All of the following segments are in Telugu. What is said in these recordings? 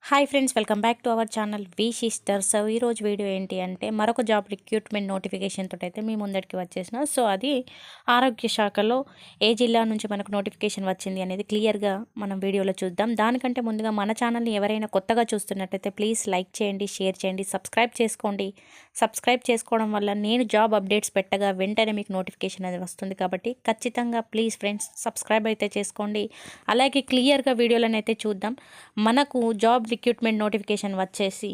Hi friends, welcome back to our channel V sister. So ఈరోజు వీడియో ఏంటి అంటే మరొక జాబ్ రిక్రూట్మెంట్ నోటిఫికేషన్ తోటి అయితే మీ ముందరికి వచ్చేసిన. సో అది ఆరోగ్య శాఖలో ఏ జిల్లా నుంచి మనకు నోటిఫికేషన్ వచ్చింది అనేది క్లియర్గా మనం వీడియోలో చూద్దాం. దానికంటే ముందుగా మన ఛానల్ని ఎవరైనా కొత్తగా చూస్తున్నట్టయితే ప్లీజ్ లైక్ చేయండి, షేర్ చేయండి, సబ్స్క్రైబ్ చేసుకోండి. సబ్స్క్రైబ్ చేసుకోవడం వల్ల నేను జాబ్ అప్డేట్స్ పెట్టగా వెంటనే మీకు నోటిఫికేషన్ అనేది వస్తుంది. కాబట్టి ఖచ్చితంగా ప్లీజ్ ఫ్రెండ్స్ సబ్స్క్రైబ్ అయితే చేసుకోండి. అలాగే క్లియర్గా వీడియోలను అయితే చూద్దాం. మనకు జాబ్ రిక్రూట్మెంట్ నోటిఫికేషన్ వచ్చేసి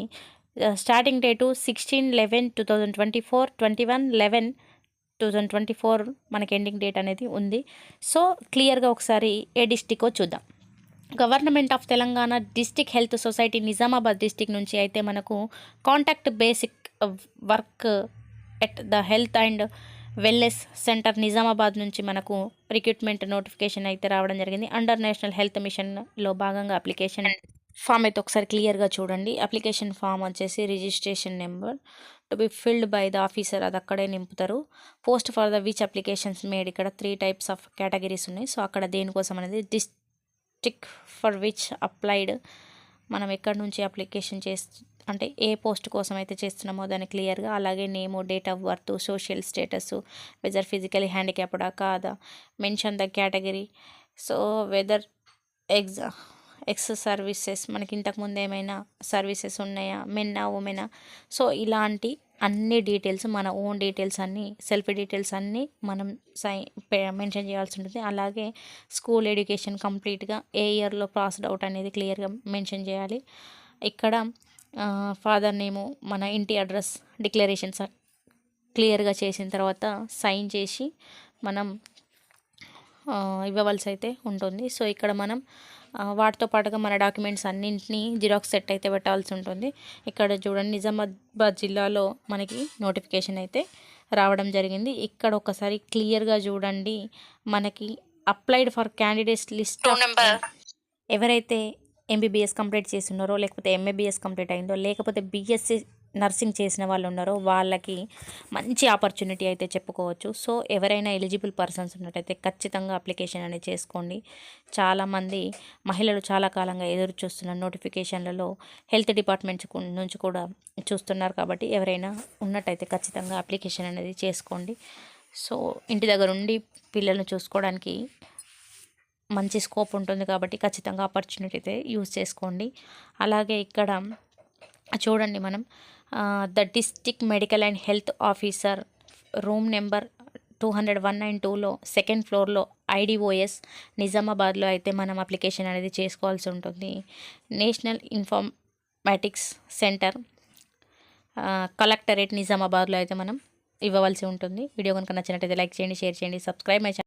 స్టార్టింగ్ డేటు 16/11/2024, 21/11/2024 మనకి ఎండింగ్ డేట్ అనేది ఉంది. సో క్లియర్గా ఒకసారి ఏ డిస్టికో చూద్దాం. Government of Telangana district health society Nizamabad district నుంచి అయితే మనకు contact basic work at the health and wellness centre Nizamabad నుంచి మనకు రిక్రూట్మెంట్ నోటిఫికేషన్ అయితే రావడం జరిగింది. అండర్ నేషనల్ హెల్త్ మిషన్లో భాగంగా అప్లికేషన్ ఫామ్ అయితే ఒకసారి క్లియర్గా చూడండి. అప్లికేషన్ ఫామ్ వచ్చేసి registration number to be filled by the officer, అది అక్కడే నింపుతారు. Post for the which applications made, ఇక్కడ 3 టైప్స్ ఆఫ్ కేటగిరీస్ ఉన్నాయి. సో అక్కడ దేనికోసం అనేది డిస్ట్రిక్ట్ ఫర్ విచ్ అప్లైడ్, మనం ఎక్కడి నుంచి అప్లికేషన్ అంటే ఏ పోస్ట్ కోసం అయితే చేస్తున్నామో దాన్ని క్లియర్గా, అలాగే నేము, date of birth, social status, whether physically హ్యాండిక్యాప్డా కాదా, mention the category, so whether ex services, మనకి ఇంతకుముందు ఏమైనా సర్వీసెస్ ఉన్నాయా, మెన్నా ఉమెనా, సో ఇలాంటి అన్ని డీటెయిల్స్, మన ఓన్ డీటెయిల్స్ అన్నీ, సెల్ఫ్ డీటెయిల్స్ అన్నీ మనం మెన్షన్ చేయాల్సి ఉంటుంది. అలాగే స్కూల్ ఎడ్యుకేషన్ కంప్లీట్గా ఏ ఇయర్లో పాస్డ్ అవుట్ అనేది క్లియర్గా మెన్షన్ చేయాలి. ఇక్కడ ఫాదర్ నేము, మన ఇంటి అడ్రస్ డిక్లరేషన్స్ క్లియర్గా చేసిన తర్వాత సైన్ చేసి మనం ఇవ్వవలసి అయితే ఉంటుంది. సో ఇక్కడ మనం వాటితో పాటుగా మన డాక్యుమెంట్స్ అన్నింటినీ జిరాక్స్ సెట్ అయితే పెట్టాల్సి ఉంటుంది. ఇక్కడ చూడండి, నిజామాబాద్ జిల్లాలో మనకి నోటిఫికేషన్ అయితే రావడం జరిగింది. ఇక్కడ ఒకసారి క్లియర్గా చూడండి, మనకి అప్లైడ్ ఫర్ క్యాండిడేట్స్ లిస్ట్ ఎవరైతే ఎంబీబీఎస్ కంప్లీట్ చేస్తున్నారో, లేకపోతే ఎంఏబీఎస్ కంప్లీట్ అయిందో, లేకపోతే బీఎస్సీ నర్సింగ్ చేసిన వాళ్ళు ఉన్నారో వాళ్ళకి మంచి ఆపర్చునిటీ అయితే చెప్పుకోవచ్చు. సో ఎవరైనా ఎలిజిబుల్ పర్సన్స్ ఉన్నట్టయితే ఖచ్చితంగా అప్లికేషన్ అనేది చేసుకోండి. చాలామంది మహిళలు చాలా కాలంగా ఎదురు చూస్తున్న నోటిఫికేషన్లలో హెల్త్ డిపార్ట్మెంట్స్ నుంచి కూడా చూస్తున్నారు. కాబట్టి ఎవరైనా ఉన్నట్టయితే ఖచ్చితంగా అప్లికేషన్ అనేది చేసుకోండి. సో ఇంటి దగ్గర ఉండి పిల్లల్ని చూసుకోవడానికి మంచి స్కోప్ ఉంటుంది. కాబట్టి ఖచ్చితంగా ఆపర్చునిటీ అయితే యూజ్ చేసుకోండి. అలాగే ఇక్కడ చూడండి, మనం the district medical and health officer, room number 201 second ఫ్లోర్లో ఐడిఓఎస్ నిజామాబాద్లో అయితే మనం అప్లికేషన్ అనేది చేసుకోవాల్సి ఉంటుంది. నేషనల్ ఇన్ఫర్మాటిక్స్ సెంటర్ కలెక్టరేట్ నిజామాబాద్లో అయితే మనం ఇవ్వవలసి ఉంటుంది. వీడియో కనుక నచ్చినట్టయితే లైక్ చేయండి, షేర్ చేయండి, సబ్స్క్రైబ్ మై ఛానల్.